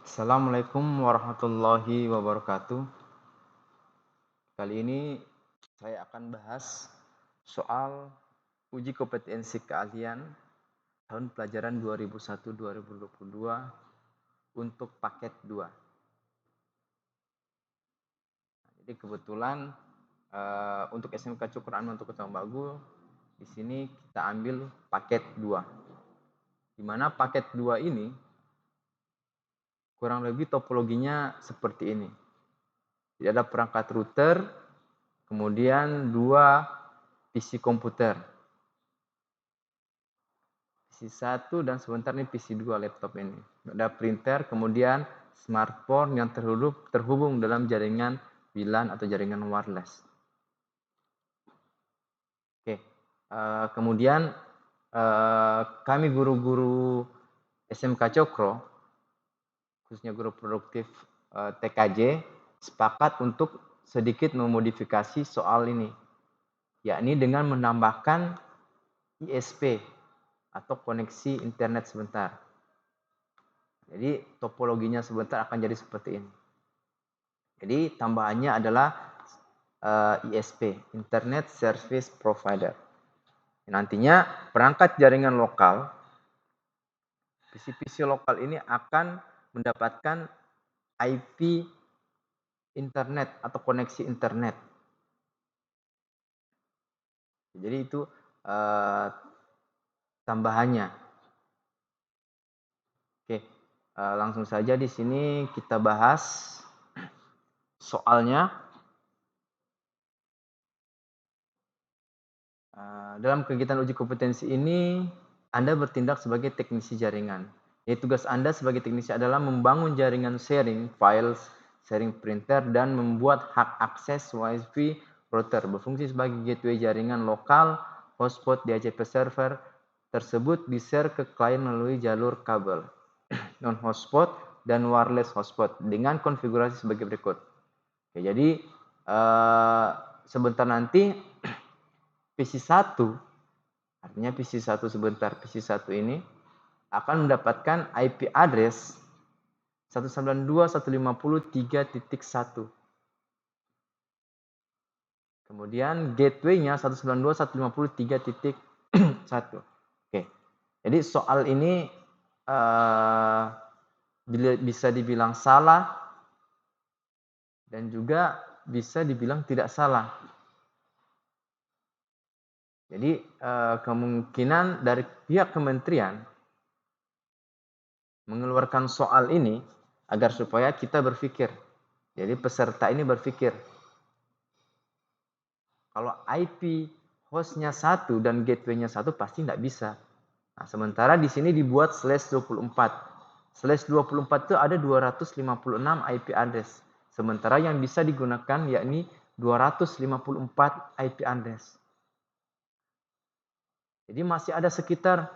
Assalamualaikum warahmatullahi wabarakatuh. Kali ini saya akan bahas soal uji kompetensi keahlian tahun pelajaran 2001-2022 untuk paket 2. Jadi kebetulan untuk SMK Cokro Anwar untuk Kota Bagu di sini kita ambil paket 2. Di mana paket 2 ini kurang lebih topologinya seperti ini. Jadi ada perangkat router, kemudian 2 PC komputer. PC 1 dan sebentar ini PC 2 laptop ini. Ada printer, kemudian smartphone yang terhubung dalam jaringan WLAN atau jaringan wireless. Oke, kemudian kami guru-guru SMK Cokro, khususnya guru produktif TKJ, sepakat untuk sedikit memodifikasi soal ini, yakni dengan menambahkan ISP atau koneksi internet sebentar. Jadi topologinya sebentar akan jadi seperti ini. Jadi tambahannya adalah ISP, Internet Service Provider. Nantinya perangkat jaringan lokal, PC-PC lokal ini akan mendapatkan IP internet atau koneksi internet. Jadi itu tambahannya. Oke, langsung saja di sini kita bahas soalnya. Dalam kegiatan uji kompetensi ini, Anda bertindak sebagai teknisi jaringan. Jadi tugas Anda sebagai teknisi adalah membangun jaringan sharing files, sharing printer, dan membuat hak akses Wi-Fi router berfungsi sebagai gateway jaringan lokal. Hotspot DHCP server tersebut di-share ke klien melalui jalur kabel, non-hotspot, dan wireless hotspot dengan konfigurasi sebagai berikut. Oke, jadi sebentar nanti PC1, artinya PC1 sebentar, PC1 ini akan mendapatkan IP address 192.150.3.1. Kemudian gateway-nya 192.150.3.1. Oke. Jadi soal ini bisa dibilang salah dan juga bisa dibilang tidak salah. Jadi kemungkinan dari pihak kementerian mengeluarkan soal ini agar supaya kita berpikir. Jadi peserta ini berpikir, kalau IP hostnya 1 dan gateway-nya 1 pasti tidak bisa. Nah, sementara di sini dibuat /24. /24 itu ada 256 IP address. Sementara yang bisa digunakan yakni 254 IP address. Jadi masih ada sekitar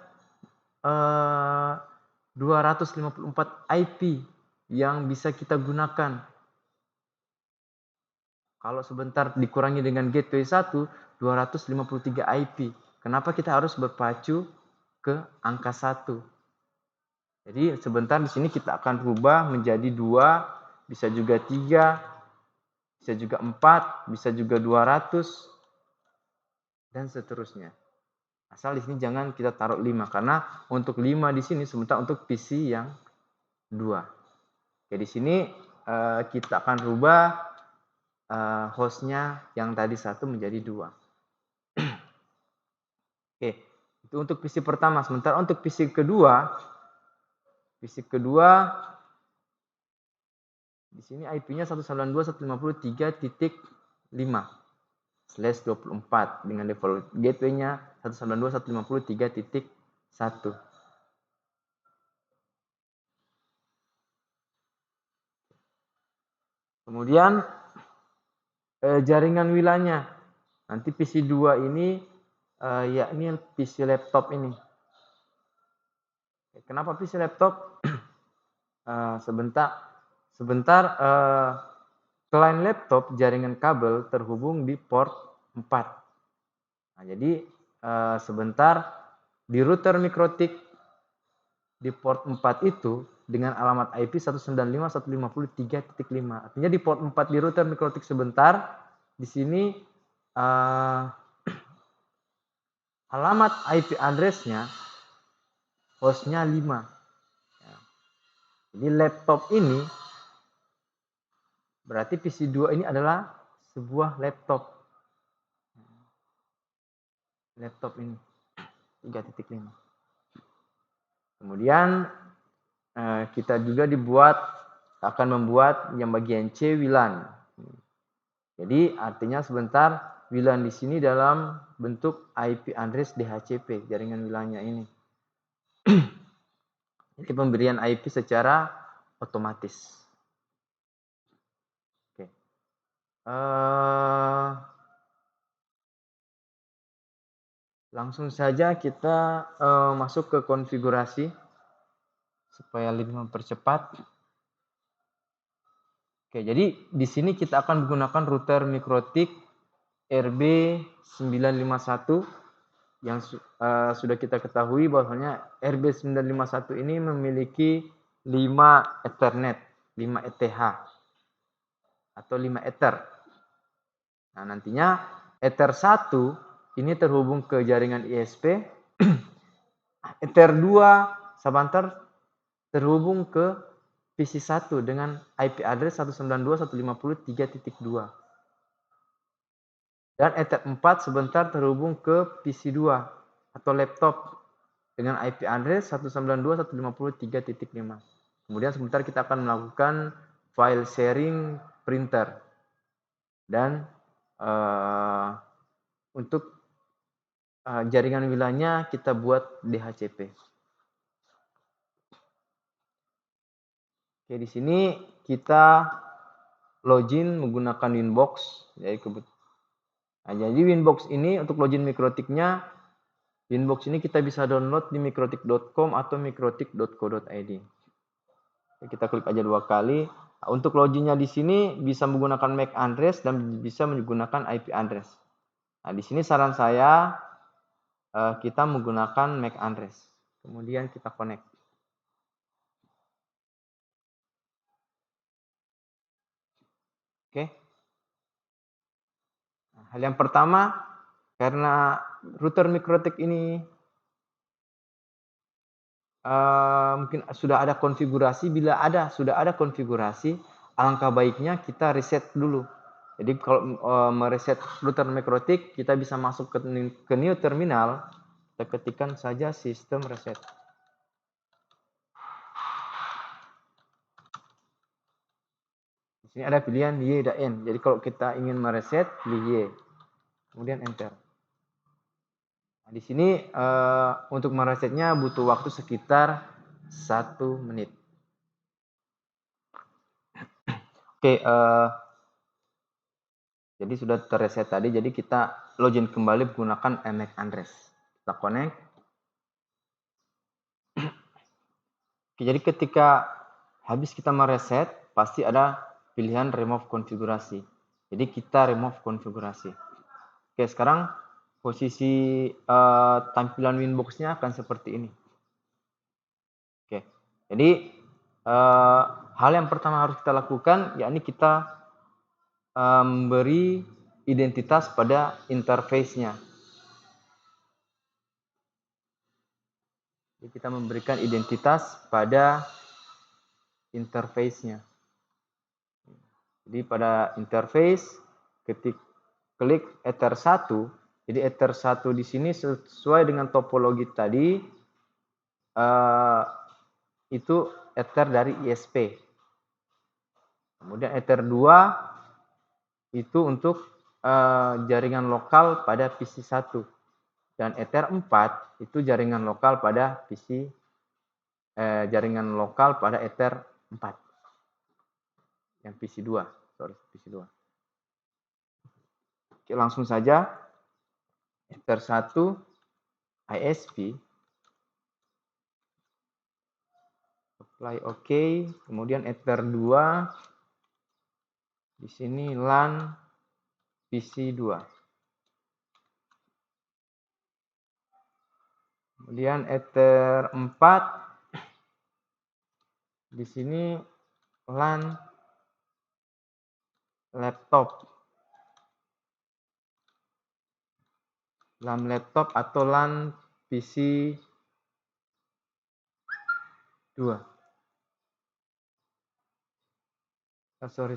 254 IP yang bisa kita gunakan. Kalau sebentar dikurangi dengan gateway 1, 253 IP. Kenapa kita harus berpacu ke angka 1? Jadi sebentar di sini kita akan rubah menjadi 2, bisa juga 3, bisa juga 4, bisa juga 200, dan seterusnya. Asal di sini jangan kita taruh 5, karena untuk 5 di sini sebentar untuk PC yang 2. Oke, di sini kita akan rubah hostnya yang tadi 1 menjadi 2. Oke, itu untuk PC pertama. Sementara untuk PC kedua di sini IP-nya 192.153.5/24 dengan default gateway-nya 192.150.3.1. Kemudian jaringan WLAN-nya. Nanti PC 2 ini yakni PC laptop ini. Kenapa PC laptop? Sebentar klien laptop jaringan kabel terhubung di port 4. Nah, jadi sebentar di router mikrotik di port 4 itu dengan alamat IP 195.150.3.5. Artinya di port 4 di router mikrotik sebentar, di sini alamat IP address-nya hostnya 5. Jadi laptop ini berarti PC2 ini adalah sebuah laptop. Laptop ini 3.5. Kemudian kita juga akan membuat yang bagian C WLAN. Jadi artinya sebentar WLAN di sini dalam bentuk IP address DHCP, jaringan WLAN-nya ini. Jadi pemberian IP secara otomatis. Oke. Langsung saja kita masuk ke konfigurasi supaya lebih mempercepat. Oke, jadi di sini kita akan menggunakan router mikrotik RB951 yang sudah kita ketahui bahwasanya RB951 ini memiliki 5 Ethernet, 5 ETH atau 5 Ether. Nah, nantinya Ether 1 ini terhubung ke jaringan ISP, Ether 2 sebentar terhubung ke PC1 dengan IP address 192.150.3.2. Dan Ether 4 sebentar terhubung ke PC2 atau laptop dengan IP address 192.150.3.5. Kemudian sebentar kita akan melakukan file sharing printer. Dan untuk jaringan WLAN-nya kita buat DHCP. Oke, di sini kita login menggunakan Winbox. Jadi Winbox ini untuk login mikrotiknya, Winbox ini kita bisa download di mikrotik.com atau mikrotik.co.id. Kita klik aja 2 kali. Untuk loginnya di sini bisa menggunakan MAC address dan bisa menggunakan IP address. Nah, di sini saran saya kita menggunakan MAC address. Kemudian kita connect. Oke. Nah, hal yang pertama, karena router mikrotik ini mungkin sudah ada konfigurasi, bila sudah ada konfigurasi, alangkah baiknya kita reset dulu. Jadi kalau mereset router mikrotik, kita bisa masuk ke new terminal, kita ketikkan saja sistem reset. Di sini ada pilihan Y dan N. Jadi kalau kita ingin mereset, pilih Y. Kemudian enter. Nah, di sini untuk meresetnya butuh waktu sekitar 1 menit. Oke, jadi sudah terreset tadi, jadi kita login kembali menggunakan MAC address. Kita connect. Oke, jadi ketika habis kita mereset, pasti ada pilihan remove konfigurasi. Jadi kita remove konfigurasi. Oke, sekarang posisi tampilan Winbox-nya akan seperti ini. Oke, jadi hal yang pertama harus kita lakukan, yakni kita memberi identitas pada interface-nya. Jadi kita memberikan identitas pada interface-nya. Jadi pada interface, klik Ether 1. Jadi Ether 1 di sini sesuai dengan topologi tadi, itu Ether dari ISP. Kemudian Ether 2 itu untuk jaringan lokal pada PC1. Dan Ether 4 itu jaringan lokal pada jaringan lokal pada Ether 4. Yang PC2. PC2. Oke, langsung saja. Ether 1 ISP. Apply OK. Kemudian Ether 2. Di sini LAN PC2. Kemudian Ether 4 Di sini LAN laptop. LAN laptop atau LAN PC 2. Sorry.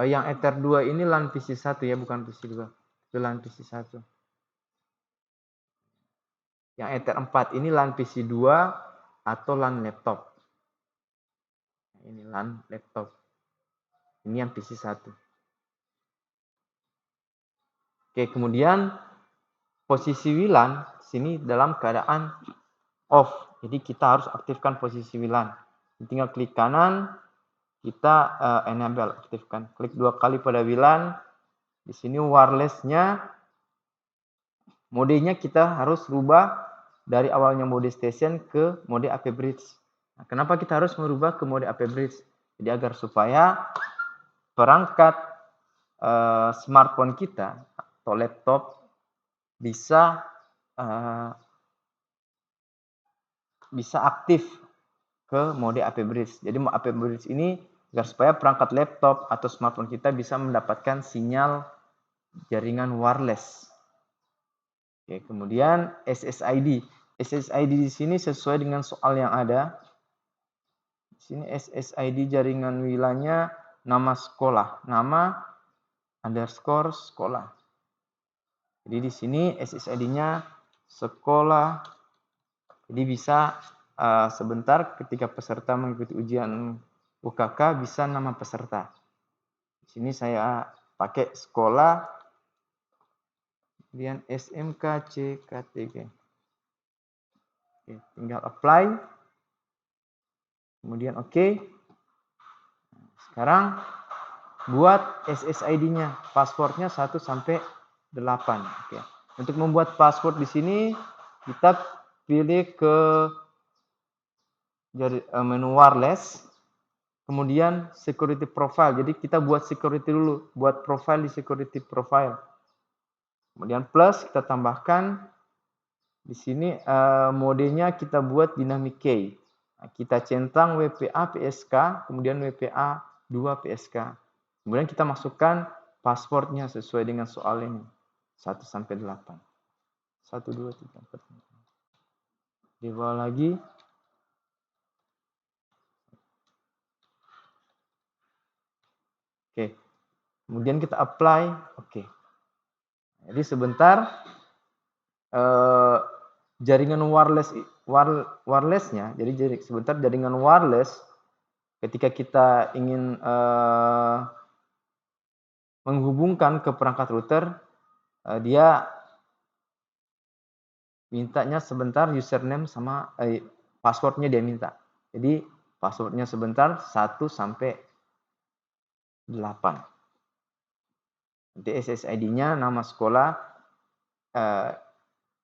Yang Ether 2 ini LAN PC 1 ya, bukan PC 2. Itu LAN PC 1. Yang Ether 4 ini LAN PC 2 atau LAN laptop. Ini LAN laptop. Ini yang PC 1. Oke, kemudian posisi WLAN sini dalam keadaan off. Jadi kita harus aktifkan posisi WLAN. Tinggal klik kanan, kita enable, aktifkan. Klik 2 kali pada WLAN. Di sini wireless-nya, modenya kita harus rubah dari awalnya mode station ke mode AP bridge. Nah, kenapa kita harus merubah ke mode AP bridge? Jadi agar supaya perangkat smartphone kita atau laptop bisa aktif ke mode AP bridge. Jadi AP bridge ini agar supaya perangkat laptop atau smartphone kita bisa mendapatkan sinyal jaringan wireless. Oke, kemudian SSID. SSID di sini sesuai dengan soal yang ada. Di sini SSID jaringan WLAN-nya nama sekolah, nama underscore sekolah. Jadi di sini SSID-nya sekolah. Jadi bisa sebentar ketika peserta mengikuti ujian UKK bisa nama peserta. Di sini saya pakai sekolah, kemudian SMKCKTG. Oke, tinggal apply, kemudian oke. Sekarang buat SSID-nya, passwordnya 1 sampai 8. Oke. Untuk membuat password di sini kita pilih ke menu wireless, kemudian security profile. Jadi kita buat security dulu, buat profile di security profile. Kemudian plus kita tambahkan di sini modenya kita buat dynamic key. Nah, kita centang WPA PSK, kemudian WPA 2 PSK. Kemudian kita masukkan passwordnya sesuai dengan soal ini. 1 sampai 8. 1 2 3 4. Di bawah lagi. Oke. Kemudian kita apply. Oke. Jadi sebentar jaringan wireless-nya, jadi sebentar jaringan wireless ketika kita ingin menghubungkan ke perangkat router, dia mintanya sebentar username sama passwordnya dia minta. Jadi passwordnya sebentar 1 sampai 8. Nanti SSID-nya nama sekolah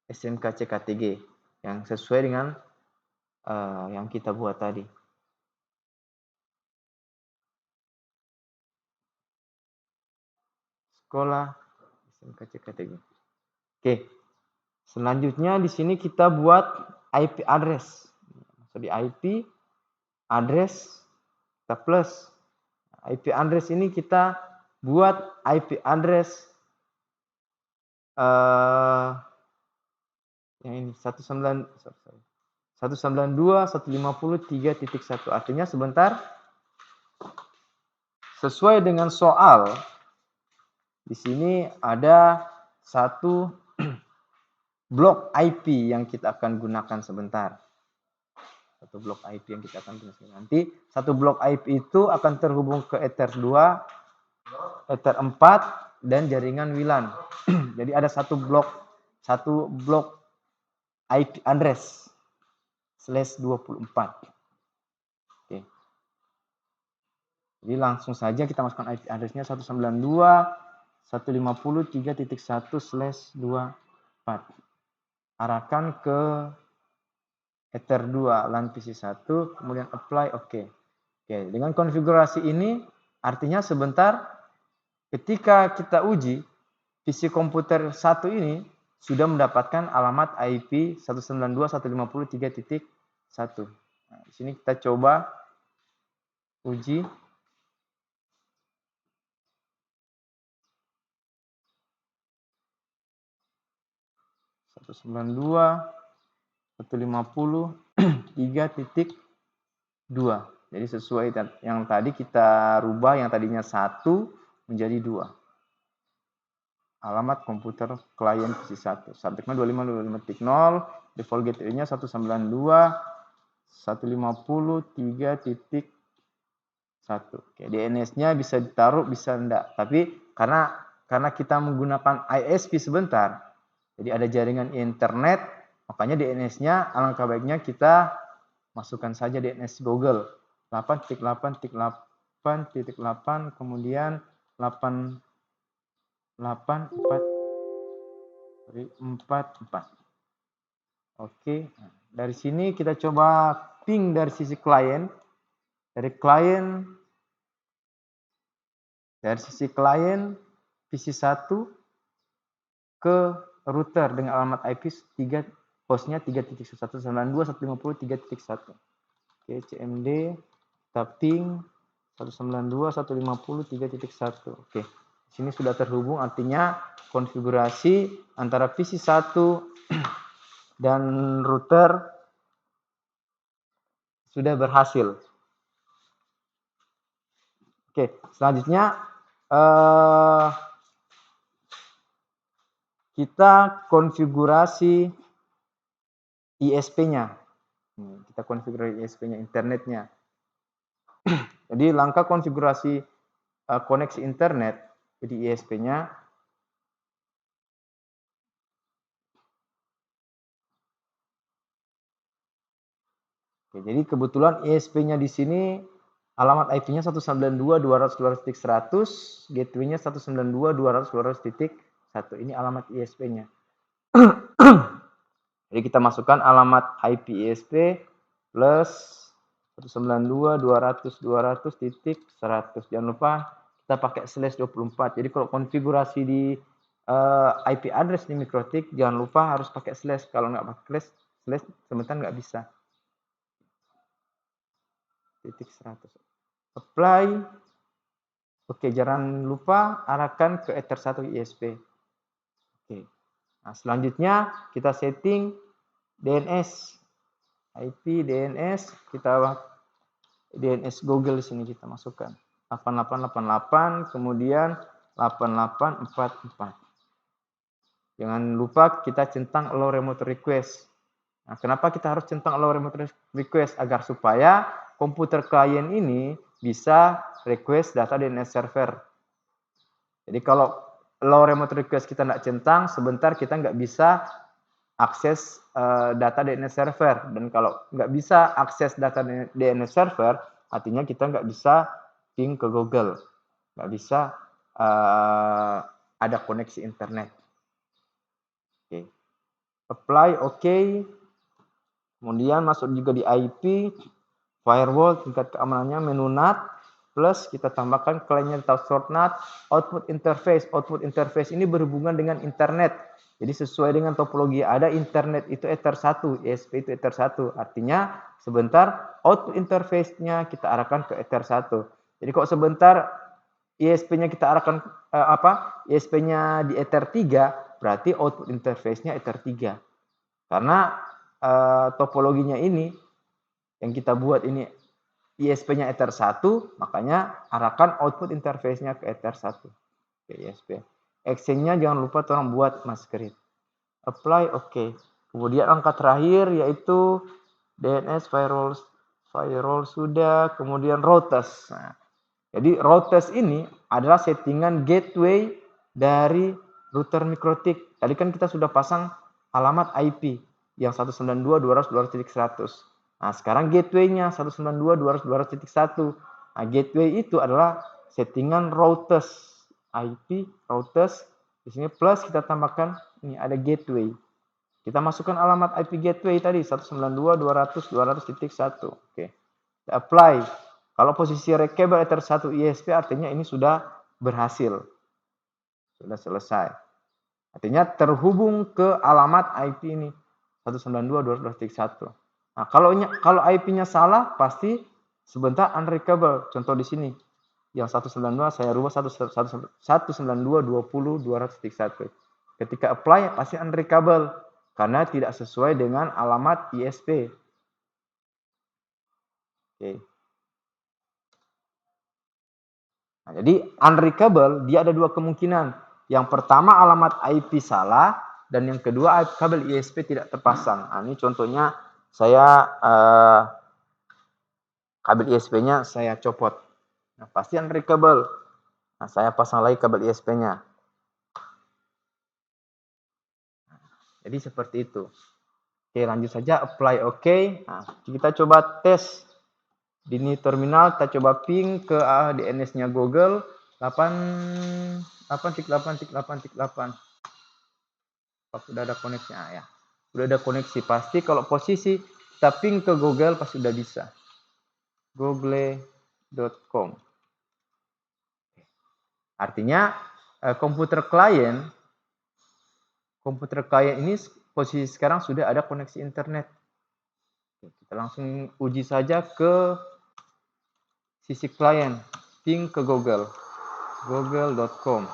SMKCKTG yang sesuai dengan yang kita buat tadi. Sekolah SMKCKTG. Oke. Selanjutnya di sini kita buat IP address. Masuk di IP address kita plus. IP address ini kita buat IP address yang ini 192.150.3.1. Artinya sebentar, sesuai dengan soal di sini ada satu blok IP yang kita akan gunakan sebentar. Satu blok IP yang kita akan gunakan. Nanti satu blok IP itu akan terhubung ke Ether 2, Ether 4 dan jaringan WLAN. Jadi ada satu blok IP address /24. Oke. Jadi langsung saja kita masukkan IP address-nya 192.153.1/24. Arahkan ke Ether 2 LAN PC 1, kemudian apply oke. Oke, dengan konfigurasi ini artinya sebentar ketika kita uji PC komputer 1 ini sudah mendapatkan alamat IP 192.150.3.1. Nah, di sini kita coba uji. Satu 3.2. Jadi sesuai yang tadi kita rubah, yang tadinya 1 menjadi 2. Alamat komputer klien PC1. Subjeknya 25.25.0, default gateway-nya 192.150.3.1. Oke, DNS-nya bisa ditaruh, bisa enggak. Tapi karena kita menggunakan ISP sebentar, jadi ada jaringan internet, makanya DNS-nya alangkah baiknya kita masukkan saja DNS Google 8.8.8.8, kemudian 8.4.4. Oke, dari sini kita coba ping dari sisi klien. Dari sisi klien PC1 ke router dengan alamat IP 3, hostnya 3.192.150.3.1. Oke, CMD kita ping 192.150.3.1. Oke, di sini sudah terhubung, artinya konfigurasi antara PC1 dan router sudah berhasil. Oke, selanjutnya kita konfigurasi ISP-nya. Kita konfigurasi ISP-nya, internetnya. Jadi langkah konfigurasi koneksi internet, jadi ISP-nya. Oke, jadi kebetulan ISP-nya di sini alamat IP-nya 192.200.200.100, gateway-nya 192.200.200.1. Ini alamat ISP-nya. Jadi kita masukkan alamat IP ISP plus 192.200.200.100. Jangan lupa kita pakai /24. Jadi kalau konfigurasi di IP address di Mikrotik, jangan lupa harus pakai slash. Kalau nggak pakai slash, sebentar nggak bisa. .100. Apply. Oke, jangan lupa arahkan ke Ether 1 ISP. Oke. Nah, selanjutnya kita setting DNS. IP DNS, kita DNS Google di sini kita masukkan 8888, kemudian 8844. Jangan lupa kita centang allow remote request. Nah, kenapa kita harus centang allow remote request? Agar supaya komputer klien ini bisa request data DNS server. Jadi kalau allow remote request kita nggak centang, sebentar kita nggak bisa akses data DNS server. Dan kalau nggak bisa akses data DNS server, artinya kita nggak bisa ping ke Google, nggak bisa ada koneksi internet. Oke. Apply, oke. Kemudian masuk juga di IP, firewall, tingkat keamanannya menu NAT, plus kita tambahkan kliennya short NAT, output interface. Output interface ini berhubungan dengan internet. Jadi sesuai dengan topologi ada internet itu Ether 1, ISP itu Ether 1. Artinya sebentar output interface-nya kita arahkan ke Ether 1. Jadi kalau sebentar ISP-nya kita arahkan ISP-nya di Ether 3, berarti output interface-nya Ether 3. Karena topologinya ini yang kita buat ini ISP-nya Ether 1, makanya arahkan output interface-nya ke Ether 1. Oke, ISP. Exchange-nya jangan lupa tolong buat maskerit. Apply, oke. Kemudian angka terakhir yaitu DNS firewall sudah, kemudian routers. Nah, jadi routers ini adalah settingan gateway dari router Mikrotik. Tadi kan kita sudah pasang alamat IP yang 192.200.200.100. Nah, sekarang gateway-nya 192.200.200.1. Nah, gateway itu adalah settingan routers. IP, routers, di sini plus kita tambahkan, ini ada gateway. Kita masukkan alamat IP gateway tadi, 192.200.200.1. Oke, kita apply. Kalau posisi kabel Ether 1 ISP, artinya ini sudah berhasil. Sudah selesai. Artinya terhubung ke alamat IP ini, 192.200.200.1. Nah, kalau IP-nya salah, pasti sebentar unreachable. Contoh di sini. Yang 192 saya rubah 192.20.200.1. Ketika apply pasti unreachable karena tidak sesuai dengan alamat ISP. Oke. Nah, jadi unreachable dia ada dua kemungkinan. Yang pertama alamat IP salah dan yang kedua kabel ISP tidak terpasang. Nah, ini contohnya saya kabel ISP-nya saya copot. Nah, pasti unreachable. Nah, saya pasang lagi kabel ISP-nya. Jadi seperti itu. Oke, lanjut saja apply oke. Nah, kita coba tes di ini terminal, kita coba ping ke DNS-nya Google 8.8.8.8. Sudah ada koneksi ya. Sudah ada koneksi. Pasti kalau posisi kita ping ke Google pasti sudah bisa. google.com. Artinya komputer klien ini posisi sekarang sudah ada koneksi internet. Kita langsung uji saja ke sisi klien, ping ke Google, google.com.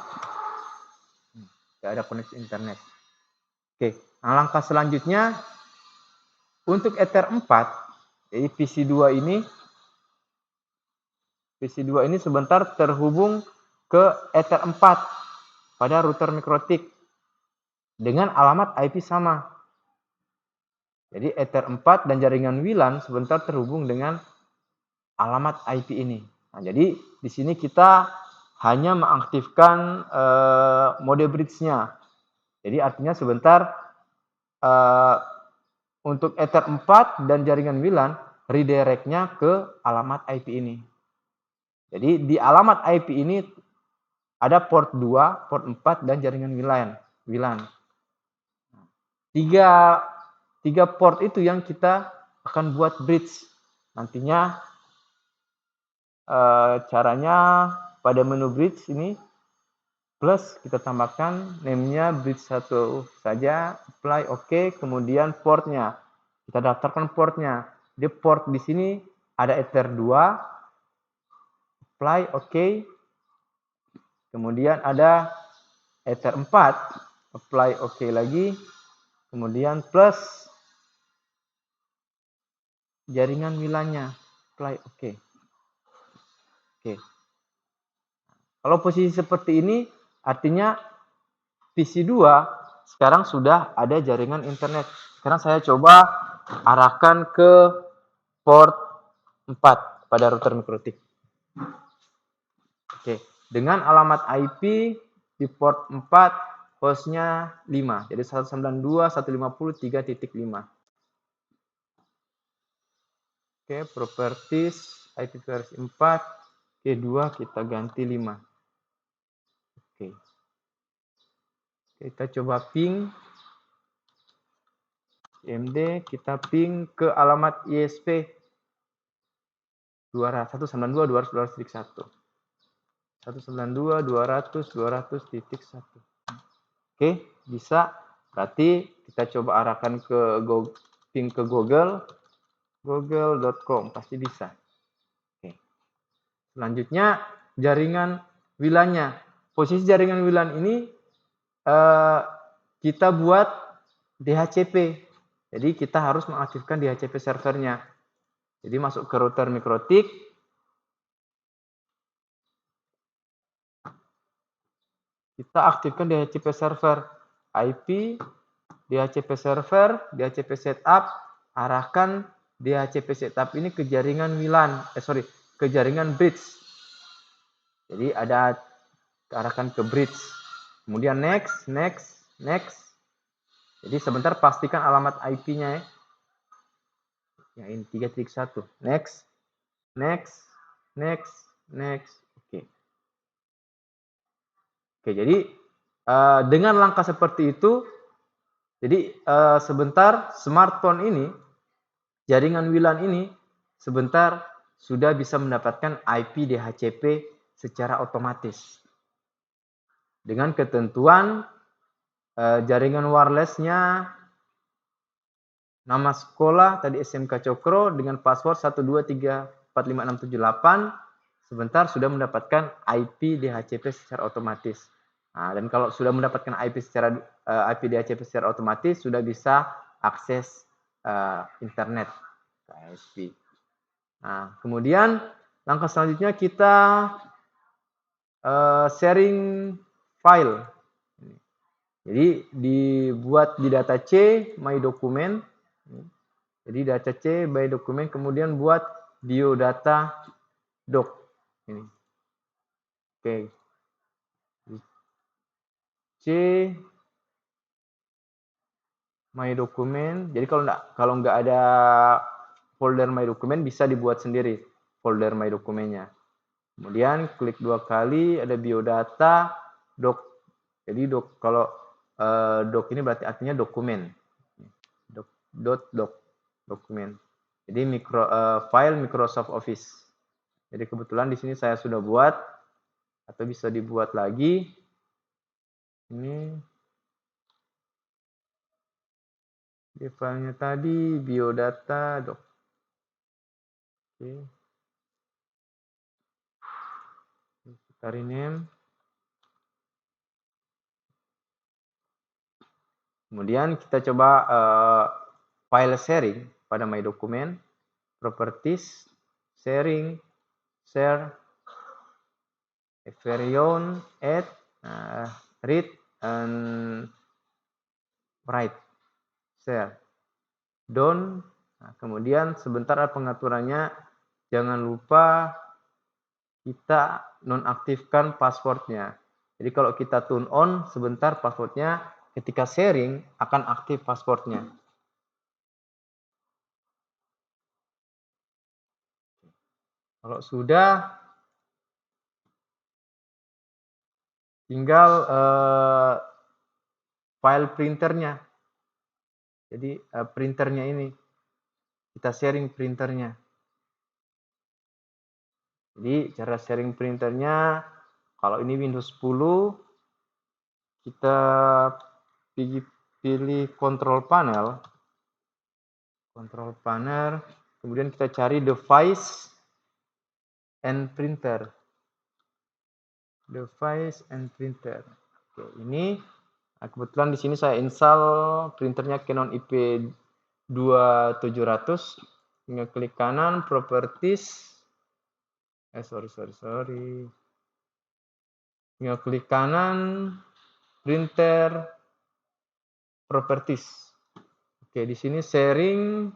Tidak ada koneksi internet. Oke, nah langkah selanjutnya untuk Ether 4, jadi PC2 ini sebentar terhubung ke Ether 4 pada router MikroTik dengan alamat IP sama. Jadi Ether 4 dan jaringan WLAN sebentar terhubung dengan alamat IP ini. Nah, jadi di sini kita hanya mengaktifkan mode bridge-nya. Jadi artinya sebentar untuk Ether 4 dan jaringan WLAN redirect-nya ke alamat IP ini. Jadi di alamat IP ini ada port 2, port 4 dan jaringan WLAN. Tiga port itu yang kita akan buat bridge. Nantinya caranya pada menu bridge ini plus kita tambahkan name-nya bridge 1 saja, apply oke, kemudian portnya. Kita daftarkan portnya. Di port di sini ada Ether 2, apply oke. Kemudian ada Ether 4, apply oke lagi. Kemudian plus jaringan WLAN-nya, apply oke. Oke. Kalau posisi seperti ini artinya PC2 sekarang sudah ada jaringan internet. Sekarang saya coba arahkan ke port 4 pada router MikroTik. Oke, dengan alamat IP di port 4 hostnya 5, jadi 192.150.3.5. Oke, properties IP versi 4, K2 kita ganti 5. Oke. Kita coba ping CMD, kita ping ke alamat ISP 192.200.200.1. 192.200.200.1. Oke, bisa. Berarti kita coba arahkan ke ping ke google.com, pasti bisa. Oke. Selanjutnya jaringan WLAN-nya. Posisi jaringan WLAN ini kita buat DHCP. Jadi kita harus mengaktifkan DHCP servernya. Jadi masuk ke router MikroTik. Kita aktifkan DHCP server. IP, DHCP server, DHCP setup, arahkan DHCP setup ini ke jaringan WLAN, ke jaringan bridge. Jadi ada arahkan ke bridge. Kemudian next. Jadi sebentar pastikan alamat IP-nya ya. Ya ini 3.1. Next. Oke, jadi dengan langkah seperti itu, jadi sebentar smartphone ini, jaringan WLAN ini, sebentar sudah bisa mendapatkan IP DHCP secara otomatis. Dengan ketentuan jaringan wireless-nya nama sekolah tadi SMK Cokro dengan password 123 45678 sebentar sudah mendapatkan IP DHCP secara otomatis. Nah, dan kalau sudah mendapatkan IP DHCP secara otomatis, sudah bisa akses internet ke ISP. Nah, kemudian langkah selanjutnya kita sharing file. Jadi dibuat di data C my dokumen. Jadi data C by dokumen, kemudian buat biodata doc. Ini. Oke. C my dokumen. Jadi kalau nggak ada folder my dokumen, bisa dibuat sendiri folder my dokumennya. Kemudian klik 2 kali, ada biodata doc. Jadi kalau doc ini berarti artinya dokumen. Doc dokumen. Jadi file Microsoft Office. Jadi kebetulan di sini saya sudah buat, atau bisa dibuat lagi. Ini di filenya tadi biodata doc. Oke. Kita rename. Kemudian kita coba file sharing pada my dokumen, properties, sharing, share, Everion, add, read, and write, share, done. Nah, kemudian sebentar ada pengaturannya, jangan lupa kita nonaktifkan passwordnya. Jadi kalau kita turn on sebentar passwordnya, ketika sharing akan aktif passwordnya. Kalau sudah, tinggal file printernya. Jadi printernya ini, kita sharing printernya. Jadi cara sharing printernya, kalau ini Windows 10, kita pilih control panel, kemudian kita cari device and printer. Device and printer. Oke, ini kebetulan di sini saya install printernya Canon IP2700. Tinggal klik kanan, properties. Tinggal klik kanan, printer, properties. Oke, di sini sharing.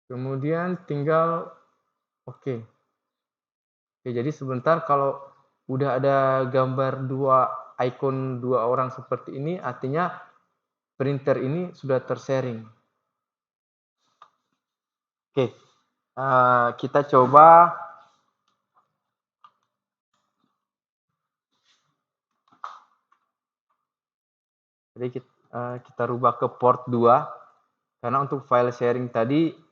Kemudian tinggal oke. Oke, jadi sebentar kalau udah ada gambar icon dua orang seperti ini, artinya printer ini sudah tersharing. Oke, kita coba jadi kita rubah ke port 2 karena untuk file sharing tadi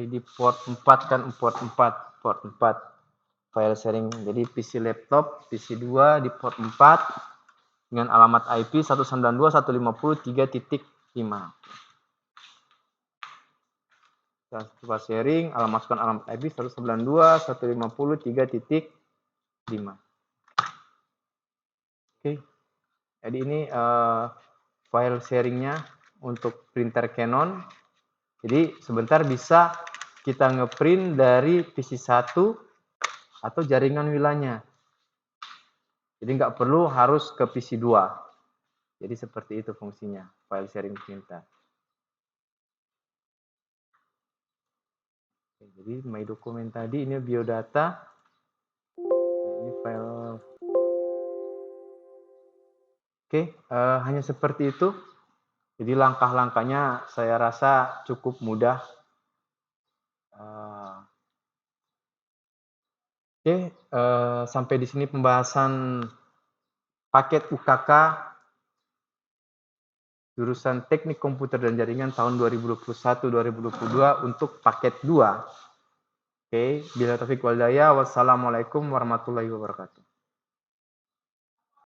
di port 4 kan, port 4 file sharing. Jadi PC laptop, PC 2 di port 4 dengan alamat IP 192.150.3.5. Kita coba sharing, masukkan alamat IP 192.150.3.5. Oke. Jadi ini file sharingnya untuk printer Canon. Jadi sebentar bisa kita ngeprint dari PC 1 atau jaringan WLAN-nya. Jadi nggak perlu harus ke PC 2. Jadi seperti itu fungsinya file sharing printer. Oke, jadi my dokumen tadi ini biodata. Ini file. Oke, hanya seperti itu. Jadi langkah-langkahnya saya rasa cukup mudah. Oke, sampai di sini pembahasan paket UKK jurusan Teknik Komputer dan Jaringan tahun 2021-2022 untuk paket 2. Oke, bila taufik wal hidayah, wassalamualaikum warahmatullahi wabarakatuh.